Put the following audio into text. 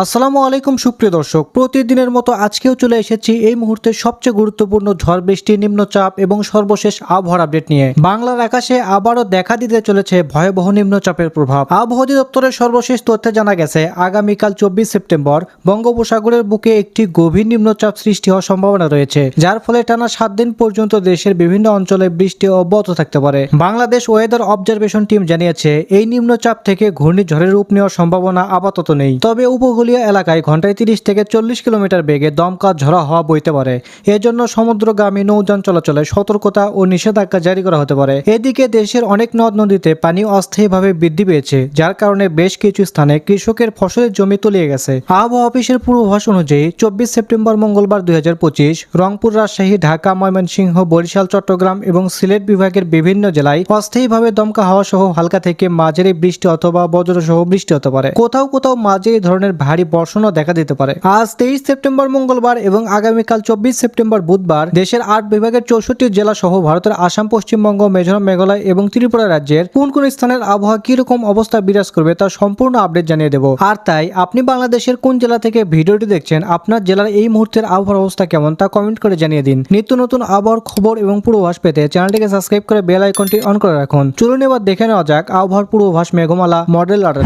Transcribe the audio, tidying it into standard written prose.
আসসালামু আলাইকুম সুপ্রিয় দর্শক, প্রতিদিনের মতো আজকেও চলে এসেছি এই মুহূর্তে সবচেয়ে গুরুত্বপূর্ণ ঝড় বৃষ্টি, নিম্নচাপ এবং সর্বশেষ আবহাওয়ার আপডেট নিয়ে। বাংলার আকাশে আবারও দেখা দিতে চলেছে ভয়াবহ নিম্নচাপের প্রভাব। আবহাওয়া অধিদপ্তরের সর্বশেষ তথ্যে জানা গেছে, আগামীকাল 24 সেপ্টেম্বর বঙ্গোপসাগরের বুকে একটি গভীর নিম্নচাপ সৃষ্টি হওয়ার সম্ভাবনা রয়েছে, যার ফলে টানা 7 দিন পর্যন্ত দেশের বিভিন্ন অঞ্চলে বৃষ্টি অব্যাহত থাকতে পারে। বাংলাদেশ ওয়েদার অবজারভেশন টিম জানিয়েছে, এই নিম্নচাপ থেকে ঘূর্ণিঝড়ের রূপ নেওয়ার সম্ভাবনা আপাতত নেই, তবে উপকূলীয় এলাকায় ঘন্টায় 30 থেকে 40 কিলোমিটার বেগে দমকা ঝড়ো হাওয়া বইতে পারে। এজন্য সমুদ্রগামী নৌযান চলাচলে সতর্কতা ও নিষেধাজ্ঞা জারি করা হতে পারে। এদিকে দেশের অনেক নদ নদীতে পানি অস্থায়ীভাবে বৃদ্ধি পেয়েছে, যার কারণে বেশ কিছু স্থানে কৃষকের ফসলের জমি তলিয়ে গেছে। আবহাওয়া অফিসের পূর্বাভাস অনুযায়ী 24 সেপ্টেম্বর মঙ্গলবার 2025 রংপুর, রাজশাহী, ঢাকা, ময়মনসিংহ, বরিশাল, চট্টগ্রাম এবং সিলেট বিভাগের বিভিন্ন জেলায় অস্থায়ীভাবে দমকা হাওয়া সহ হালকা থেকে মাঝারি বৃষ্টি অথবা বজ্রসহ বৃষ্টি হতে পারে। কোথাও কোথাও মাঝারি ধরনের ভারী বর্ষণও দেখা দিতে পারে। আজ 23 সেপ্টেম্বর মঙ্গলবার এবং আগামীকাল 24 সেপ্টেম্বর বুধবার দেশের 8 বিভাগের 64 জেলা সহ ভারতের আসাম, পশ্চিমবঙ্গ, মিজোরাম, মেঘালয় এবং ত্রিপুরা রাজ্যের কোন কোন স্থানের আবহাওয়া কিরকম অবস্থা বিরাজ করবে তার সম্পূর্ণ আপডেট জানিয়ে দেব। আর তাই আপনি বাংলাদেশের কোন জেলা থেকে ভিডিওটি দেখছেন, আপনার জেলার এই মুহূর্তের আবহাওয়ার অবস্থা কেমন তা কমেন্ট করে জানিয়ে দিন। নিত্য নতুন আবহাওয়ার খবর এবং পূর্বাভাস পেতে চ্যানেলটিকে সাবস্ক্রাইব করে বেল আইকনটি অন করে রাখুন। চলুন এবার দেখে নেওয়া যাক আবহাওয়ার পূর্বাভাস মেঘমালা মডেল আর্ডার।